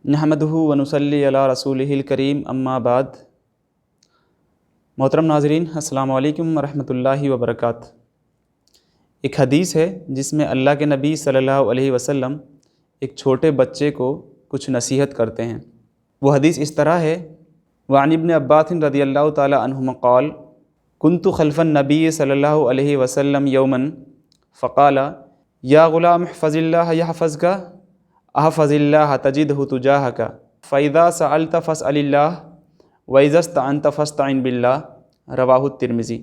नहमदुहु व नुसल्ली अला रसूलिहिल करीम अम्मा बाद। मोहतरम नाज़रीन, अस्सलामु अलैकुम व रहमतुल्लाहि व बरकातुहू। एक हदीस है जिसमें अल्लाह के नबी सल्लल्लाहु अलैहि वसल्लम एक छोटे बच्चे को कुछ नसीहत करते हैं। वो हदीस इस तरह है, वअन इब्न अब्बास रज़ियल्लाहु तआला अन्हुमा क़ाल कुन्तु खल्फ़न नबी सल्लल्लाहु अलैहि वसल्लम यौमन फ़क़ाला या ग़ुलाम इहफ़ज़िल्लाह यहफ़ज़का अहफ़ज़िल्लाह तजिदहु तुजाहका फ़इज़ा सअल्त फ़स्अलिल्लाह व इज़ा इस्तअनत फ़स्तइन बिल्लाह, रवाहु तिर्मिज़ी।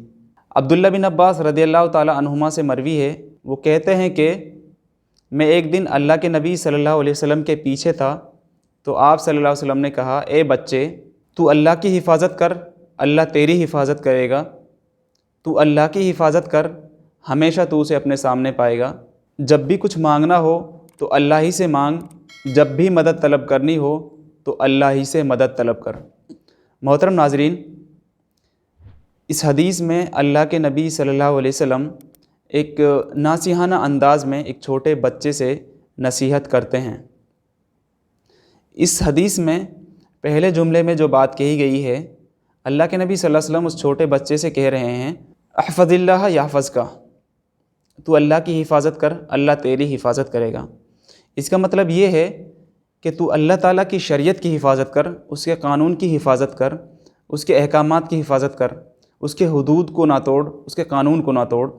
अब्दुल्ला बिन अब्बास रज़ियल्लाहु ताला अन्हुमा से मरवी है, वो कहते हैं कि मैं एक दिन अल्लाह के नबी सल्लल्लाहु अलैहि वसल्लम के पीछे था, तो आप सल्लल्लाहु अलैहि वसल्लम ने कहा, ए बच्चे, तू अल्लाह की हिफाजत कर, अल्लाह तेरी हिफाजत करेगा। तू अल्लाह की हिफाजत कर, हमेशा तू उसे अपने सामने पाएगा। जब भी कुछ मांगना हो तो अल्लाह ही से मांग, जब भी मदद तलब करनी हो तो अल्लाह ही से मदद तलब कर। मोहतरम नाज़रीन, इस हदीस में अल्लाह के नबी सल्लल्लाहु अलैहि वसल्लम एक नासिहाना अंदाज़ में एक छोटे बच्चे से नसीहत करते हैं। इस हदीस में पहले जुमले में जो बात कही गई है, अल्लाह के नबी सल्लल्लाहु अलैहि वसल्लम उस छोटे बच्चे से कह रहे हैं, अहफ़ज़िल्लाह यहफ़ज़का, तू अल्लाह की हिफाजत कर, अल्लाह तेरी हिफाजत करेगा। इसका मतलब ये है कि तू अल्लाह ताला की शरीयत की हिफाजत कर, उसके कानून की हिफाजत कर, उसके अहकामात की हिफाजत कर, उसके हुदूद को ना तोड़, उसके कानून को ना तोड़।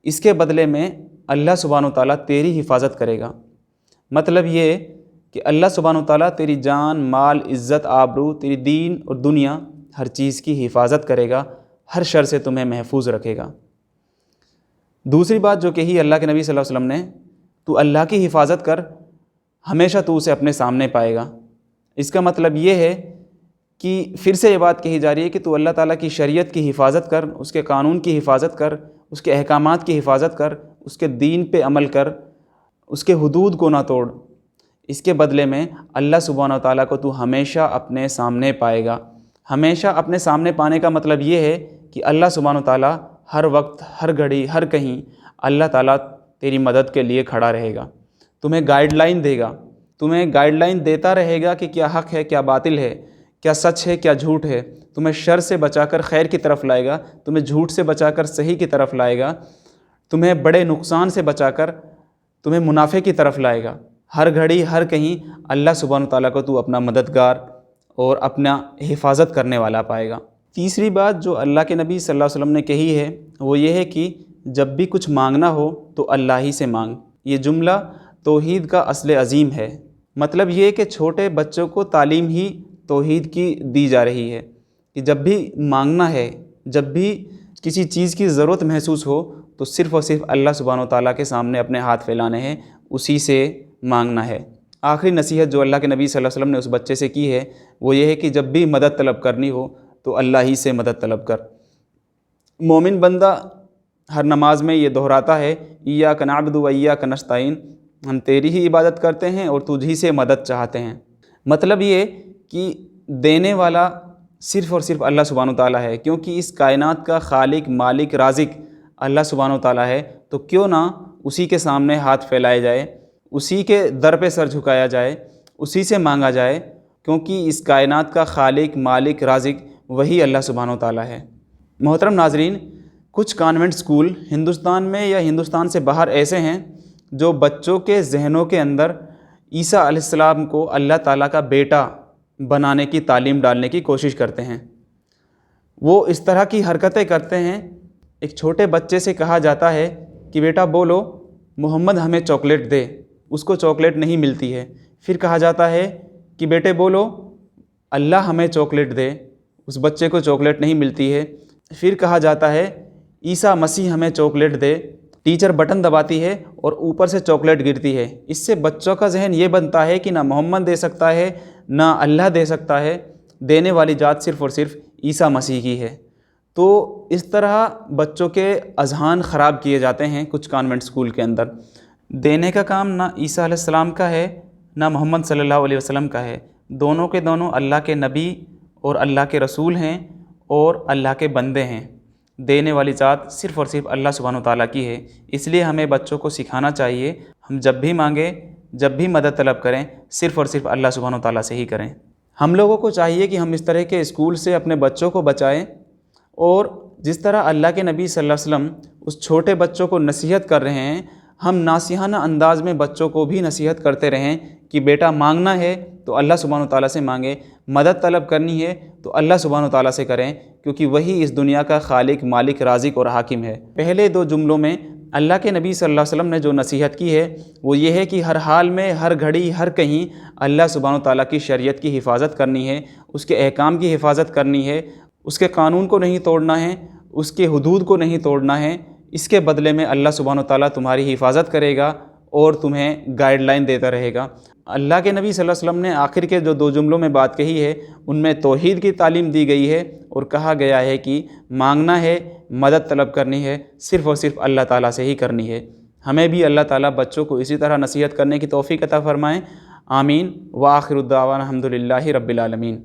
इसके बदले में अल्लाह सुब्हानहू ताला तेरी हिफाजत करेगा। मतलब ये कि अल्लाह सुब्हानहू ताला तेरी जान, माल, इज़्ज़त, आबरू, तेरी दीन और दुनिया हर चीज़ की हिफाजत करेगा, हर शर से तुम्हें महफूज रखेगा। दूसरी बात जो कही अल्लाह के नबी सल्लल्लाहु अलैहि वसल्लम ने, तू अल्लाह की हिफाजत कर, हमेशा तू उसे अपने सामने पाएगा। इसका मतलब ये है कि फिर से ये बात कही जा रही है कि तू अल्लाह ताला की शरीयत की हिफाजत कर, उसके कानून की हिफाजत कर, उसके अहकामात की हिफाजत कर, उसके दीन पे अमल कर, उसके हुदूद को ना तोड़। इसके बदले में अल्लाह सुब्हानहू ताला को तू हमेशा अपने सामने पाएगा। हमेशा अपने सामने पाने का मतलब ये है कि अल्लाह सुब्हानहू ताला हर वक्त, हर घड़ी, हर कहीं अल्लाह ताला तेरी मदद के लिए खड़ा रहेगा। तुम्हें गाइडलाइन देगा, तुम्हें गाइडलाइन देता रहेगा कि क्या हक़ है, क्या बातिल है, क्या सच है, क्या झूठ है। तुम्हें शर से बचाकर खैर की तरफ लाएगा, तुम्हें झूठ से बचाकर सही की तरफ लाएगा, तुम्हें बड़े नुकसान से बचाकर तुम्हें मुनाफे की तरफ लाएगा। हर घड़ी, हर कहीं अल्लाह सुब्हानहू ताला को तू अपना मददगार और अपना हिफाजत करने वाला पाएगा। तीसरी बात जो अल्लाह के नबी सल्लल्लाहु अलैहि वसल्लम ने कही है वो ये है कि जब भी कुछ मांगना हो तो अल्लाह ही से मांग। ये जुमला तौहीद का अस्ल अज़ीम है। मतलब ये कि छोटे बच्चों को तालीम ही तौहीद की दी जा रही है कि जब भी मांगना है, जब भी किसी चीज़ की ज़रूरत महसूस हो तो सिर्फ़ और सिर्फ अल्लाह सुब्हानहू ताला के सामने अपने हाथ फैलाने हैं, उसी से मांगना है। आखिरी नसीहत जो अल्लाह के नबी सल्लल्लाहु अलैहि वसल्लम ने उस बच्चे से की है वो ये है कि जब भी मदद तलब करनी हो तो अल्लाह ही से मदद तलब कर। मोमिन बंदा हर नमाज में ये दोहराता है, इय्याका नअबुदु व इय्याका नस्तईन, हम तेरी ही इबादत करते हैं और तुझी से मदद चाहते हैं। मतलब ये कि देने वाला सिर्फ़ और सिर्फ अल्लाह सुब्हानहू ताला है, क्योंकि इस कायनात का खालिक, मालिक, राज़िक अल्लाह सुब्हानहू ताला है। तो क्यों ना उसी के सामने हाथ फैलाए जाए, उसी के दर पे सर झुकाया जाए, उसी से मांगा जाए, क्योंकि इस कायनात का खालिक, मालिक, राज़िक वही अल्लाह सुब्हानहू ताला है। मोहतरम नाज़रीन, कुछ कॉन्वेंट स्कूल हिंदुस्तान में या हिंदुस्तान से बाहर ऐसे हैं जो बच्चों के जहनों के अंदर ईसा अलैहिस्सलाम को अल्लाह ताला का बेटा बनाने की तालीम डालने की कोशिश करते हैं। वो इस तरह की हरकतें करते हैं। एक छोटे बच्चे से कहा जाता है कि बेटा बोलो मोहम्मद हमें चॉकलेट दे, उसको चॉकलेट नहीं मिलती है। फिर कहा जाता है कि बेटे बोलो अल्लाह हमें चॉकलेट दे, उस बच्चे को चॉकलेट नहीं मिलती है। फिर कहा जाता है ईसा मसीह हमें चॉकलेट दे, टीचर बटन दबाती है और ऊपर से चॉकलेट गिरती है। इससे बच्चों का जहन ये बनता है कि ना मोहम्मद दे सकता है, ना अल्लाह दे सकता है, देने वाली ज़ात सिर्फ़ और सिर्फ ईसा मसीह की है। तो इस तरह बच्चों के अज़हान ख़राब किए जाते हैं कुछ कॉन्वेंट स्कूल के अंदर। देने का काम ना ईसा अलैहिस्सलाम का है, ना मोहम्मद सल्लल्लाहु अलैहि वसल्लम का है। दोनों के दोनों अल्लाह के नबी और अल्लाह के रसूल हैं और अल्लाह के बंदे हैं। देने वाली ज़ात सिर्फ़ और सिर्फ अल्लाह सुब्हानहू ताला की है। इसलिए हमें बच्चों को सिखाना चाहिए, हम जब भी मांगे جب بھی مدد طلب کریں صرف اور صرف اللہ سبحانہ و تعالیٰ سے ہی کریں۔ ہم لوگوں کو چاہیے کہ ہم اس طرح کے اسکول سے اپنے بچوں کو بچائیں، اور جس طرح اللہ کے نبی صلی اللہ علیہ وسلم اس چھوٹے بچوں کو نصیحت کر رہے ہیں، ہم ناصحانہ انداز میں بچوں کو بھی نصیحت کرتے رہیں کہ بیٹا مانگنا ہے تو اللہ سبحانہ و تعالیٰ سے مانگیں، مدد طلب کرنی ہے تو اللہ سبحانہ و تعالیٰ سے کریں، کیونکہ وہی اس دنیا کا خالق، مالک، رازق اور حاکم ہے۔ پہلے دو جملوں میں اللہ کے نبی صلی اللہ علیہ وسلم نے جو نصیحت کی ہے وہ یہ ہے کہ ہر حال میں، ہر گھڑی، ہر کہیں اللہ سبحانہ و تعالیٰ کی شریعت کی حفاظت کرنی ہے، اس کے احکام کی حفاظت کرنی ہے، اس کے قانون کو نہیں توڑنا ہے، اس کے حدود کو نہیں توڑنا ہے۔ اس کے بدلے میں اللہ سبحانہ و تعالیٰ تمہاری حفاظت کرے گا اور تمہیں گائیڈ لائن دیتا رہے گا۔ اللہ کے نبی صلی اللہ علیہ وسلم نے آخر کے جو دو جملوں میں بات کہی ہے ان میں توحید کی تعلیم دی گئی ہے، اور کہا گیا ہے کہ مانگنا ہے، مدد طلب کرنی ہے، صرف اور صرف اللہ تعالیٰ سے ہی کرنی ہے۔ ہمیں بھی اللہ تعالیٰ بچوں کو اسی طرح نصیحت کرنے کی توفیق عطا فرمائیں۔ آمین۔ وآخر الدعوانا الحمد للہ رب العالمین۔